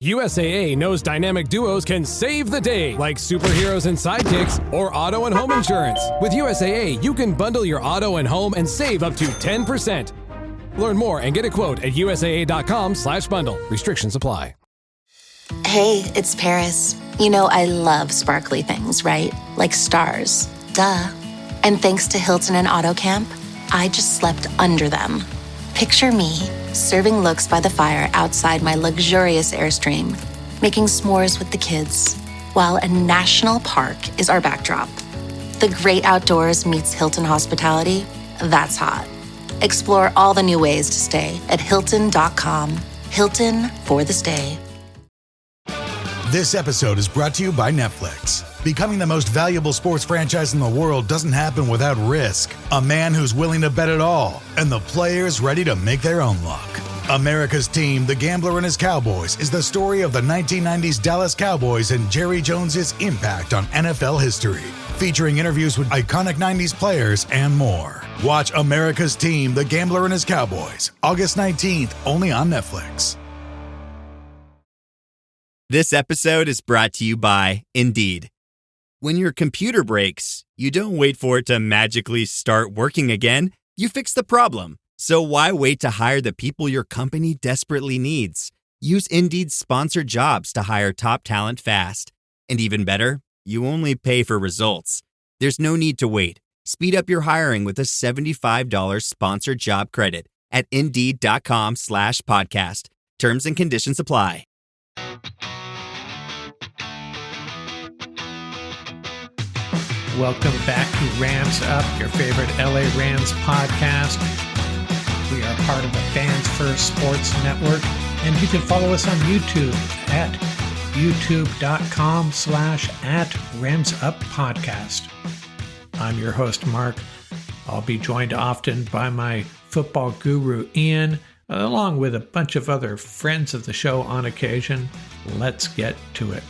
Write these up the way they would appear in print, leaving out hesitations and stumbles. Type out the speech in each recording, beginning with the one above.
USAA knows dynamic duos can save the day, like superheroes and sidekicks or auto and home insurance. With USAA, you can bundle your auto and home and save up to 10%. Learn more and get a quote at USAA.com/bundle. Restrictions apply. Hey, it's Paris. You know I love sparkly things, right? Like stars. Duh. And thanks to Hilton and AutoCamp, I just slept under them. Picture me, serving looks by the fire outside my luxurious Airstream, making s'mores with the kids, while a national park is our backdrop. The great outdoors meets Hilton hospitality. That's hot. Explore all the new ways to stay at Hilton.com. Hilton for the stay. This episode is brought to you by Netflix. Becoming the most valuable sports franchise in the world doesn't happen without risk. A man who's willing to bet it all, and the players ready to make their own luck. America's Team, The Gambler and His Cowboys, is the story of the 1990s Dallas Cowboys and Jerry Jones's impact on NFL history. Featuring interviews with iconic 90s players and more. Watch America's Team, The Gambler and His Cowboys, August 19th, only on Netflix. This episode is brought to you by Indeed. When your computer breaks, you don't wait for it to magically start working again. You fix the problem. So why wait to hire the people your company desperately needs? Use Indeed's sponsored jobs to hire top talent fast. And even better, you only pay for results. There's no need to wait. Speed up your hiring with a $75 sponsored job credit at Indeed.com/podcast. Terms and conditions apply. Welcome back to Rams Up, your favorite LA Rams podcast. We are part of the Fans First Sports Network, and you can follow us on YouTube at youtube.com/@RamsUpPodcast. I'm your host, Mark. I'll be joined often by my football guru, Ian, along with a bunch of other friends of the show on occasion. Let's get to it.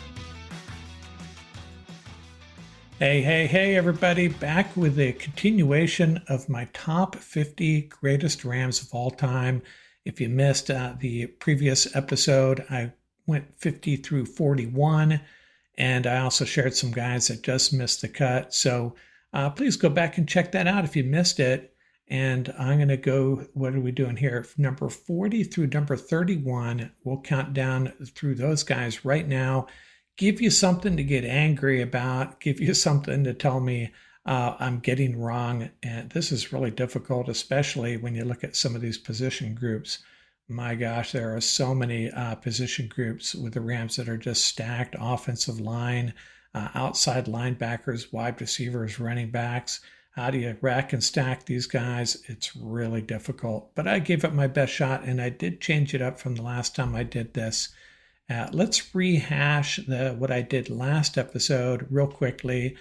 Hey, everybody. Back with a continuation of my top 50 greatest Rams of all time. If you missed the previous episode, I went 50 through 41, and I also shared some guys that just missed the cut. So please go back and check that out if you missed it. And I'm going to go, what are we doing here? Number 40 through number 31. We'll count down through those guys right now. Give you something to get angry about, give you something to tell me I'm getting wrong. And this is really difficult, especially when you look at some of these position groups. My gosh, there are so many position groups with the Rams that are just stacked. Offensive line, outside linebackers, wide receivers, running backs. How do you rack and stack these guys? It's really difficult. But I gave it my best shot, and I did change it up from the last time I did this. Let's rehash what I did last episode real quickly.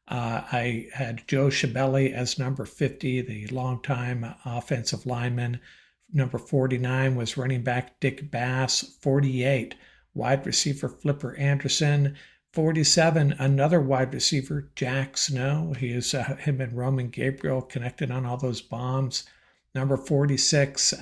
I had Joe Schiavelli as number 50, the longtime offensive lineman. Number 49 was running back Dick Bass. 48, wide receiver Flipper Anderson. 47, another wide receiver, Jack Snow. He is him and Roman Gabriel connected on all those bombs. Number 46,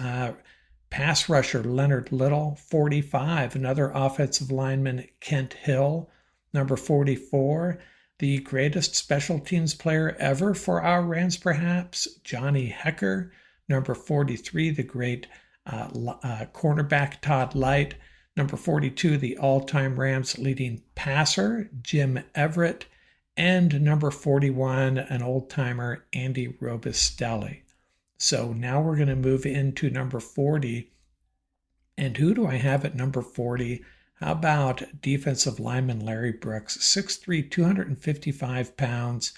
pass rusher Leonard Little. 45, another offensive lineman, Kent Hill. Number 44, the greatest special teams player ever for our Rams, perhaps, Johnny Hekker. Number 43, the great cornerback Todd Light. Number 42, the all-time Rams leading passer, Jim Everett. And number 41, an old-timer, Andy Robustelli. So now we're going to move into number 40. And who do I have at number 40? How about defensive lineman Larry Brooks, 6'3", 255 pounds,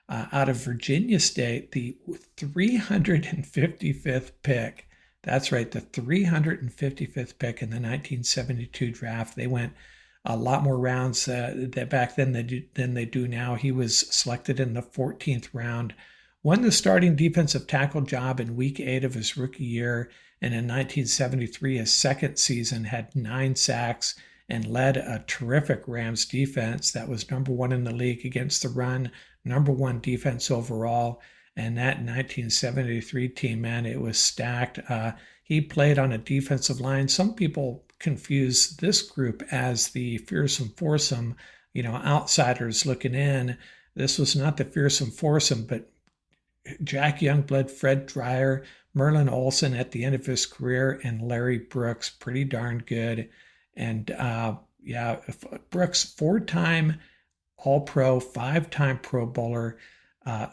out of Virginia State, the 355th pick. That's right, the 355th pick in the 1972 draft. They went a lot more rounds back then than they do now. He was selected in the 14th round, won the starting defensive tackle job in week 8 of his rookie year, and in 1973, his second season, had 9 sacks and led a terrific Rams defense that was number 1 in the league against the run, number 1 defense overall. And that 1973 team, man, it was stacked. He played on a defensive line. Some people confuse this group as the fearsome foursome, outsiders looking in. This was not the fearsome foursome, but Jack Youngblood, Fred Dryer, Merlin Olsen at the end of his career, and Larry Brooks, pretty darn good. And Brooks, 4-time All-Pro, 5-time Pro Bowler.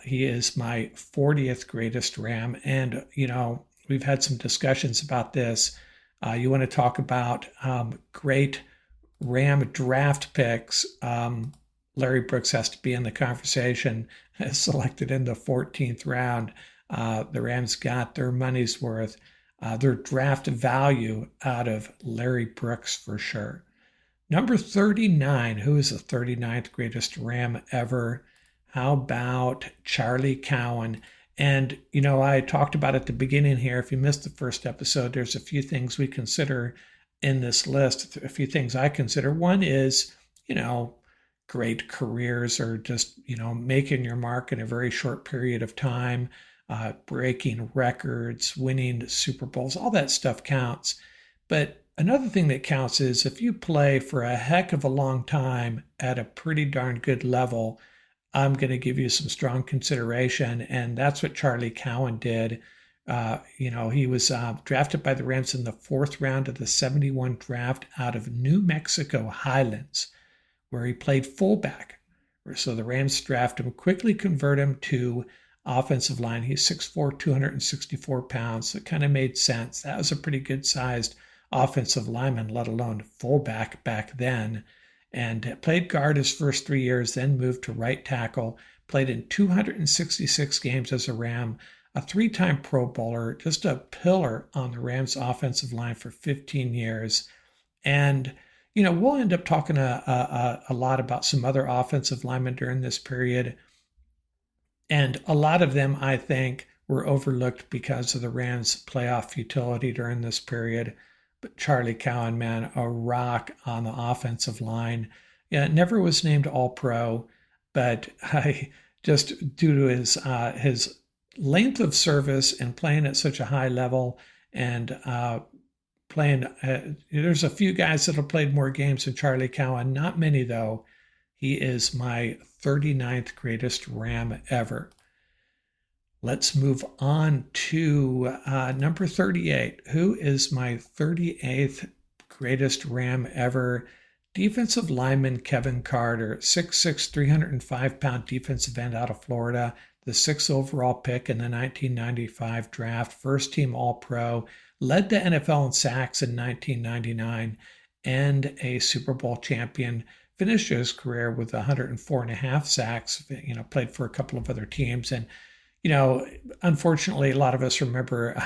He is my 40th greatest Ram. And, we've had some discussions about this. You want to talk about great Ram draft picks. Larry Brooks has to be in the conversation, selected in the 14th round. The Rams got their money's worth, their draft value out of Larry Brooks for sure. Number 39, who is the 39th greatest Ram ever? How about Charlie Cowan? And, I talked about at the beginning here, if you missed the first episode, there's a few things we consider in this list, a few things I consider. One is, great careers or just, making your mark in a very short period of time, breaking records, winning Super Bowls, all that stuff counts. But another thing that counts is if you play for a heck of a long time at a pretty darn good level, I'm going to give you some strong consideration. And that's what Charlie Cowan did. He was drafted by the Rams in the 4th round of the 71 draft out of New Mexico Highlands, where he played fullback. So the Rams draft him, quickly convert him to offensive line. He's 6'4", 264 pounds. So it kind of made sense. That was a pretty good sized offensive lineman, let alone fullback back then. And played guard his first 3 years, then moved to right tackle, played in 266 games as a Ram, a 3-time Pro Bowler, just a pillar on the Rams offensive line for 15 years. And we'll end up talking a lot about some other offensive linemen during this period. And a lot of them, I think, were overlooked because of the Rams' playoff futility during this period. But Charlie Cowan, man, a rock on the offensive line. Yeah, never was named All-Pro, but just due to his length of service and playing at such a high level and there's a few guys that have played more games than Charlie Cowan, not many though. He is my 39th greatest Ram ever. Let's move on to number 38. Who is my 38th greatest Ram ever? Defensive lineman Kevin Carter, 6'6", 305-pound defensive end out of Florida, the 6th overall pick in the 1995 draft, first-team All-Pro, led the NFL in sacks in 1999, and a Super Bowl champion. Finished his career with 104.5 sacks, played for a couple of other teams. And, unfortunately, a lot of us remember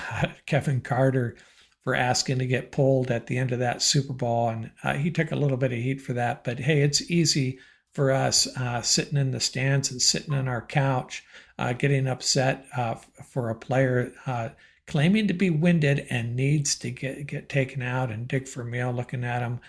Kevin Carter for asking to get pulled at the end of that Super Bowl. And he took a little bit of heat for that. But, hey, it's easy for us sitting in the stands and sitting on our couch, getting upset for a player claiming to be winded and needs to get taken out and dig for a meal looking at him.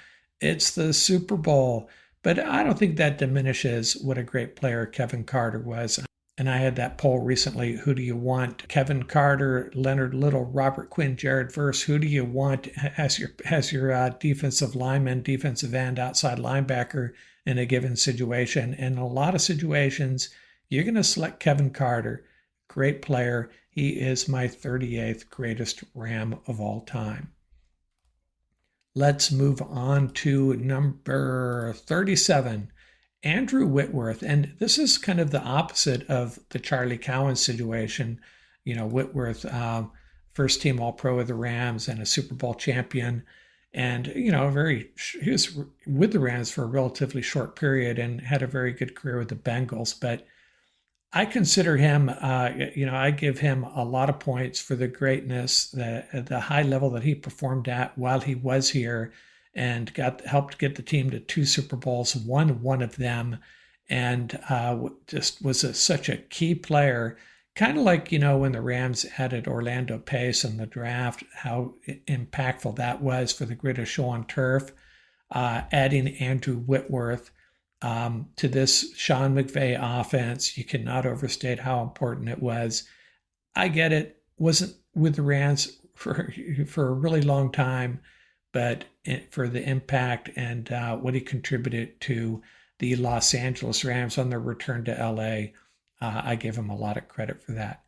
It's the Super Bowl. But I don't think that diminishes what a great player Kevin Carter was. And I had that poll recently. Who do you want? Kevin Carter, Leonard Little, Robert Quinn, Jared Verse. Who do you want as your defensive lineman, defensive end, outside linebacker in a given situation? In a lot of situations, you're going to select Kevin Carter. Great player. He is my 38th greatest Ram of all time. Let's move on to number 37, Andrew Whitworth. And this is kind of the opposite of the Charlie Cowan situation. Whitworth, first team All-Pro with the Rams and a Super Bowl champion. And, he was with the Rams for a relatively short period and had a very good career with the Bengals. But I consider him, I give him a lot of points for the greatness, the high level that he performed at while he was here, and helped get the team to 2 Super Bowls, won one of them, and just was such a key player. Kind of like, when the Rams added Orlando Pace in the draft, how impactful that was for the greatest show on turf. Adding Andrew Whitworth to this Sean McVay offense, you cannot overstate how important it was. I get it, wasn't with the Rams for a really long time, but for the impact and what he contributed to the Los Angeles Rams on their return to LA, I give him a lot of credit for that.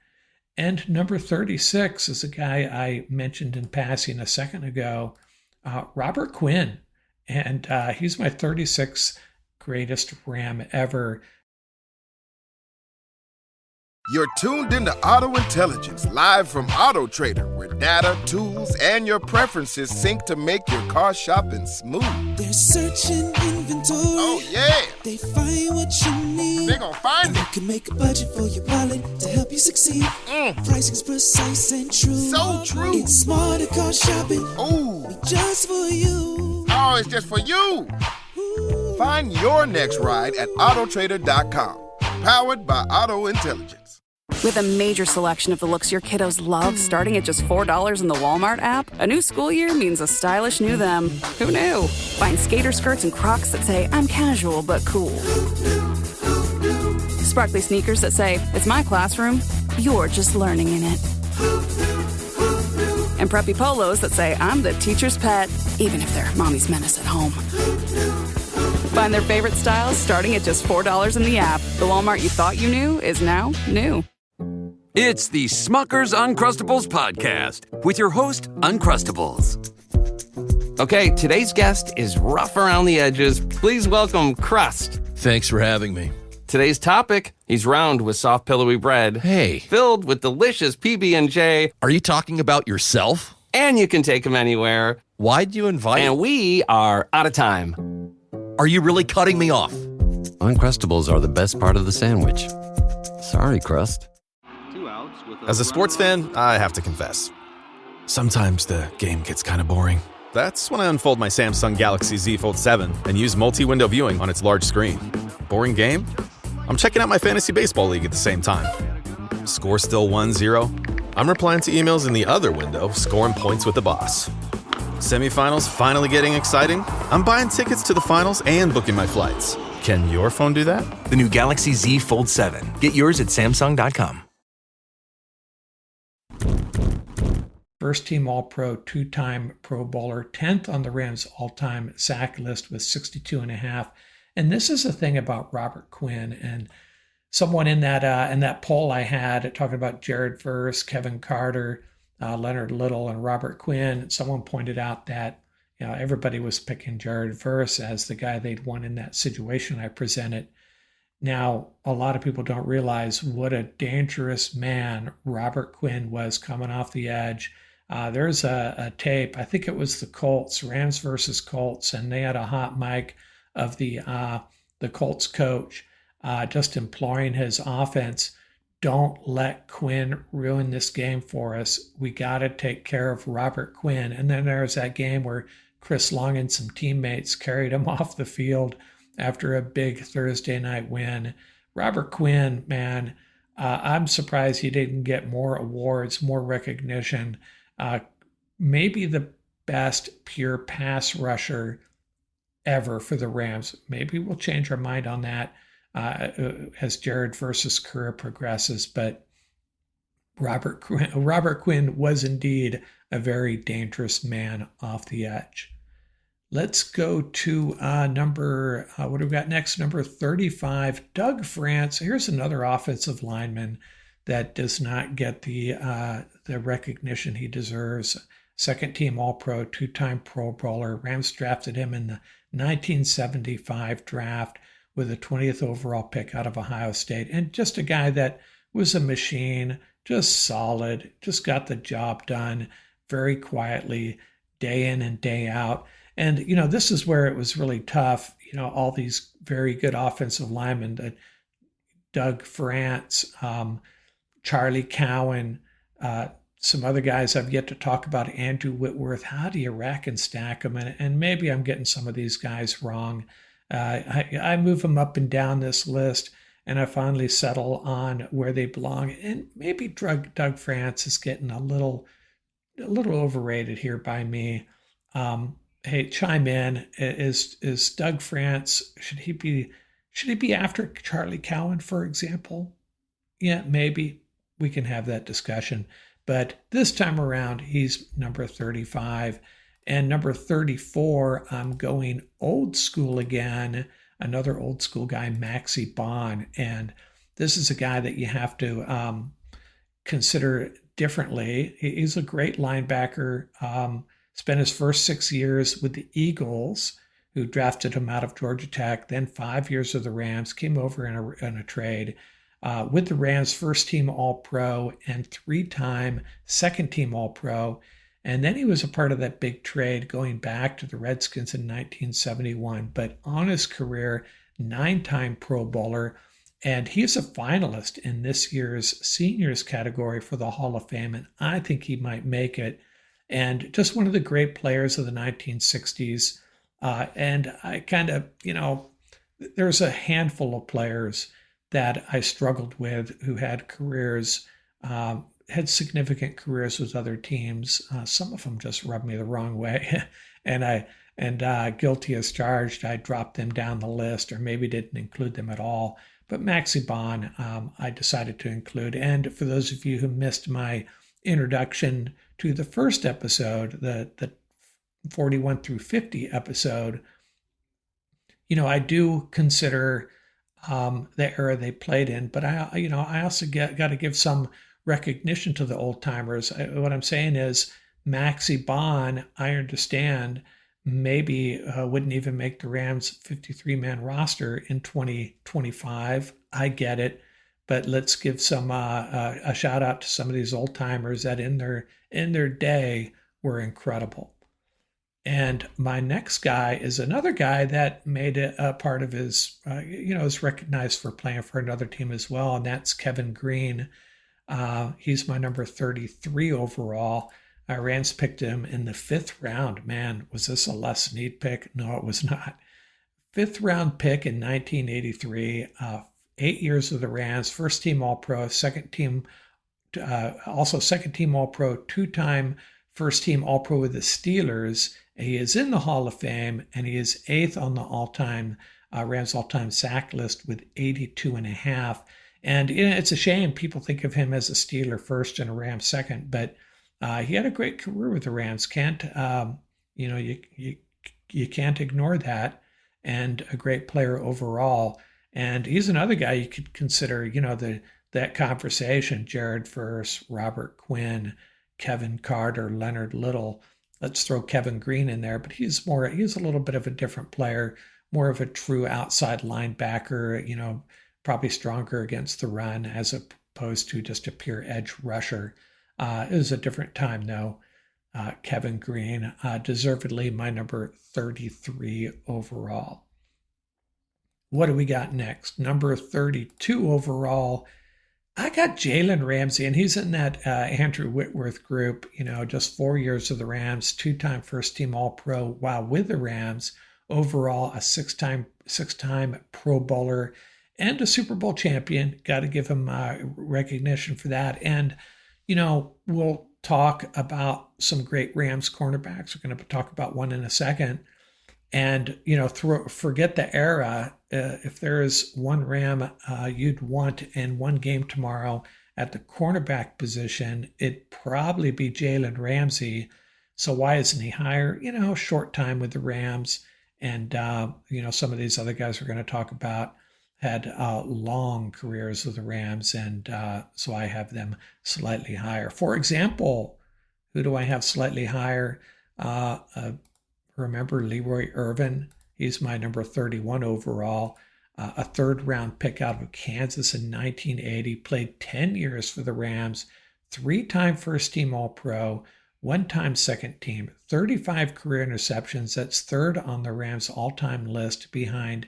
And number 36 is a guy I mentioned in passing a second ago, Robert Quinn. And he's my 36th greatest Ram ever. You're tuned into Auto Intelligence, live from Auto Trader, where data, tools, and your preferences sync to make your car shopping smooth. They're searching inventory. Oh, yeah. They find what you need. They're gonna find and it. You can make a budget for your wallet to help you succeed. Pricing's precise and true. So true. It's smarter car shopping. Ooh. Just for you. Oh, it's just for you. Ooh. Find your next ride at autotrader.com. Powered by Auto Intelligence. With a major selection of the looks your kiddos love starting at just $4 in the Walmart app, a new school year means a stylish new them. Who knew? Find skater skirts and Crocs that say, I'm casual but cool. Sparkly sneakers that say, it's my classroom, you're just learning in it. And preppy polos that say, I'm the teacher's pet, even if they're mommy's menace at home. Find their favorite styles starting at just $4 in the app. The Walmart you thought you knew is now new. It's the Smucker's Uncrustables podcast with your host, Uncrustables. Okay, today's guest is rough around the edges. Please welcome Crust. Thanks for having me. Today's topic, he's round with soft, pillowy bread. Hey. Filled with delicious PB&J. Are you talking about yourself? And you can take him anywhere. Why'd you invite? And we are out of time. Are you really cutting me off? Uncrustables are the best part of the sandwich. Sorry, Crust. As a sports fan, I have to confess. Sometimes the game gets kind of boring. That's when I unfold my Samsung Galaxy Z Fold 7 and use multi-window viewing on its large screen. Boring game? I'm checking out my fantasy baseball league at the same time. Score still 1-0? I'm replying to emails in the other window, scoring points with the boss. Semifinals finally getting exciting? I'm buying tickets to the finals and booking my flights. Can your phone do that? The new Galaxy Z Fold 7. Get yours at Samsung.com. First team All-Pro, two-time Pro Bowler, 10th on the Rams all-time sack list with 62.5. And this is the thing about Robert Quinn. And someone in that poll I had talking about Jared Verse, Kevin Carter, Leonard Little, and Robert Quinn, someone pointed out that everybody was picking Jared Verse as the guy they'd won in that situation I presented. Now, a lot of people don't realize what a dangerous man Robert Quinn was coming off the edge. There's a tape, I think it was the Colts, Rams versus Colts, and they had a hot mic of the Colts coach just imploring his offense, don't let Quinn ruin this game for us. We got to take care of Robert Quinn. And then there's that game where Chris Long and some teammates carried him off the field after a big Thursday night win. Robert Quinn, man, I'm surprised he didn't get more awards, more recognition. Maybe the best pure pass rusher ever for the Rams. Maybe we'll change our mind on that as Jared Verse's career progresses. But Robert Quinn was indeed a very dangerous man off the edge. Let's go to what do we got next? Number 35, Doug France. Here's another offensive lineman that does not get the recognition he deserves. Second team All-Pro, two-time Pro Bowler. Rams drafted him in the 1975 draft with a 20th overall pick out of Ohio State. And just a guy that was a machine, just solid, just got the job done very quietly, day in and day out. And, this is where it was really tough. All these very good offensive linemen, Doug France, Charlie Cowan, some other guys I've yet to talk about, Andrew Whitworth. How do you rack and stack them? And maybe I'm getting some of these guys wrong. I move them up and down this list, and I finally settle on where they belong. And maybe Doug France is getting a little overrated here by me. Hey, chime in. Is Doug France, should he be after Charlie Cowan, for example? Yeah, maybe we can have that discussion. But this time around, he's number 35. And number 34, I'm going old school again, another old school guy, Maxie Bond. And this is a guy that you have to consider differently. He's a great linebacker, spent his first 6 years with the Eagles, who drafted him out of Georgia Tech, then 5 years with the Rams, came over in a trade. With the Rams, first team All-Pro and 3-time second team All-Pro. And then he was a part of that big trade going back to the Redskins in 1971. But on his career, 9-time Pro Bowler. And he's a finalist in this year's seniors category for the Hall of Fame. And I think he might make it. And just one of the great players of the 1960s. And I kind of, there's a handful of players that I struggled with who had careers, had significant careers with other teams. Some of them just rubbed me the wrong way. and guilty as charged, I dropped them down the list or maybe didn't include them at all. But Maxie Bond, I decided to include. And for those of you who missed my introduction to the first episode, the 41 through 50 episode, I do consider the era they played in, but I also got to give some recognition to the old timers. What I'm saying is Maxie Bond, I understand, maybe wouldn't even make the Rams 53-man roster in 2025. I get it, but let's give some a shout out to some of these old timers that in their day were incredible. And my next guy is another guy that made it a part of his, is recognized for playing for another team as well, and that's Kevin Greene. He's my number 33 overall. Rams picked him in the 5th round. Man, was this a Les Snead pick? No, it was not. 5th round pick in 1983. 8 years with the Rams. First team All-Pro, second team All-Pro, 2-time first team All-Pro with the Steelers. He is in the Hall of Fame, and he is 8th on the Rams all-time sack list with 82.5. And it's a shame people think of him as a Steeler first and a Rams second, but he had a great career with the Rams. You can't ignore that, and a great player overall. And he's another guy you could consider, that conversation: Jared Verse, Robert Quinn, Kevin Carter, Leonard Little. Let's throw Kevin Greene in there, but he's a little bit of a different player, more of a true outside linebacker, probably stronger against the run as opposed to just a pure edge rusher. It was a different time, though. Kevin Greene, deservedly my number 33 overall. What do we got next? Number 32 overall, I got Jalen Ramsey, and he's in that Andrew Whitworth group, just 4 years with the Rams, 2-time first team All-Pro while with the Rams, overall a six-time Pro Bowler and a Super Bowl champion. Got to give him recognition for that. And, we'll talk about some great Rams cornerbacks. We're going to talk about one in a second. And, forget the era. If there is one Ram you'd want in one game tomorrow at the cornerback position, it'd probably be Jalen Ramsey. So why isn't he higher? Short time with the Rams. And, some of these other guys we're going to talk about had long careers with the Rams. And so I have them slightly higher. For example, who do I have slightly higher? Remember Leroy Irvin? He's my number 31 overall. A 3rd round pick out of Kansas in 1980. Played 10 years for the Rams. 3-time first team All-Pro. 1-time second team. 35 career interceptions. That's 3rd on the Rams all-time list behind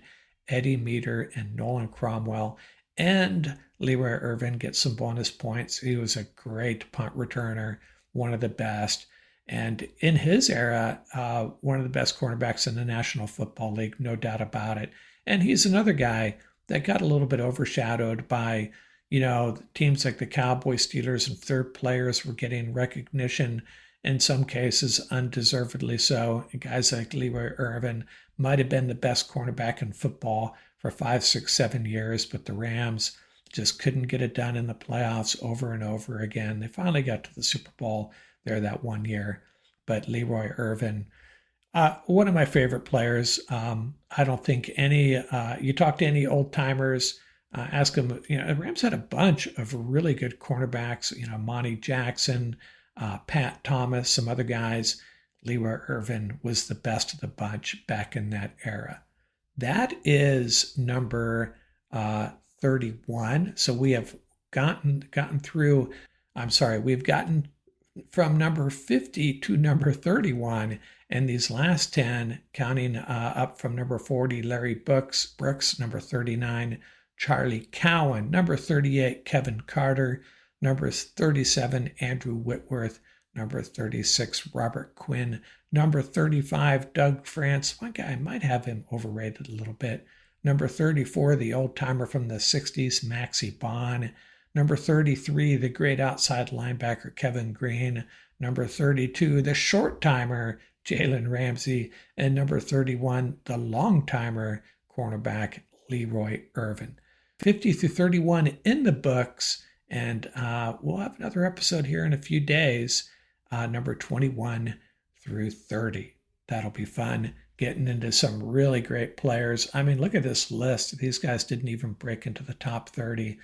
Eddie Meter and Nolan Cromwell. And Leroy Irvin gets some bonus points. He was a great punt returner, one of the best. And in his era, one of the best cornerbacks in the National Football League, no doubt about it. And he's another guy that got a little bit overshadowed by, teams like the Cowboys, Steelers, and third players were getting recognition, in some cases undeservedly so. And guys like Leroy Irvin might have been the best cornerback in football for 5, 6, 7 years, but the Rams just couldn't get it done in the playoffs over and over again. They finally got to the Super Bowl there that one year. but Leroy Irvin, one of my favorite players. I don't think any, you talk to any old timers, ask them, the Rams had a bunch of really good cornerbacks, Monty Jackson, Pat Thomas, some other guys. Leroy Irvin was the best of the bunch back in that era. That is number 31. So we have gotten through, we've gotten from number 50 to number 31. And these last 10, counting up from number 40, Larry Brooks, number 39, Charlie Cowan, number 38, Kevin Carter, number 37, Andrew Whitworth, number 36, Robert Quinn, number 35, Doug France. One guy, I might have him overrated a little bit. Number 34, the old-timer from the 60s, Maxie Bond. Number 33, the great outside linebacker, Kevin Green. Number 32, the short-timer, Jalen Ramsey. And number 31, the long-timer, cornerback, Leroy Irvin. 50 through 31 in the books, and we'll have another episode here in a few days, number 21 through 30. That'll be fun, getting into some really great players. I mean, look at this list. These guys didn't even break into the top 30.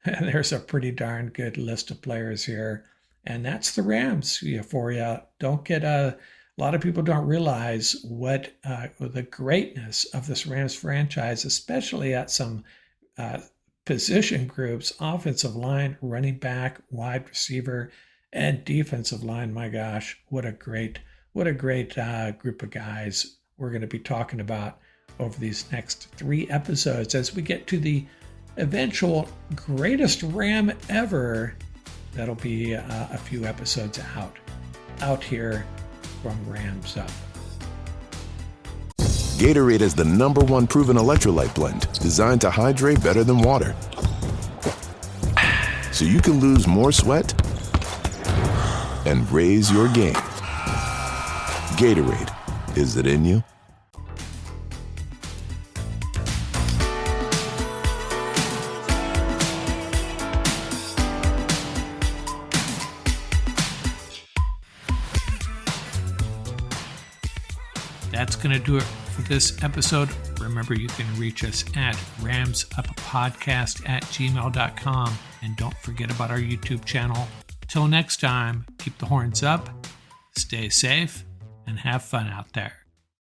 There's a pretty darn good list of players here, and that's the Rams for you. Don't get a lot of people don't realize what the greatness of this Rams franchise, especially at some position groups, offensive line, running back, wide receiver, and defensive line. My gosh, what a great group of guys we're going to be talking about over these next 3 episodes as we get to the eventual greatest Ram ever. That'll be a few episodes out here from Rams Up. Gatorade is the #1 proven electrolyte blend designed to hydrate better than water. So you can lose more sweat and raise your game. Gatorade, is it in you? That's going to do it for this episode. Remember, you can reach us at ramsuppodcast@gmail.com. And don't forget about our YouTube channel. Till next time, keep the horns up, stay safe, and have fun out there.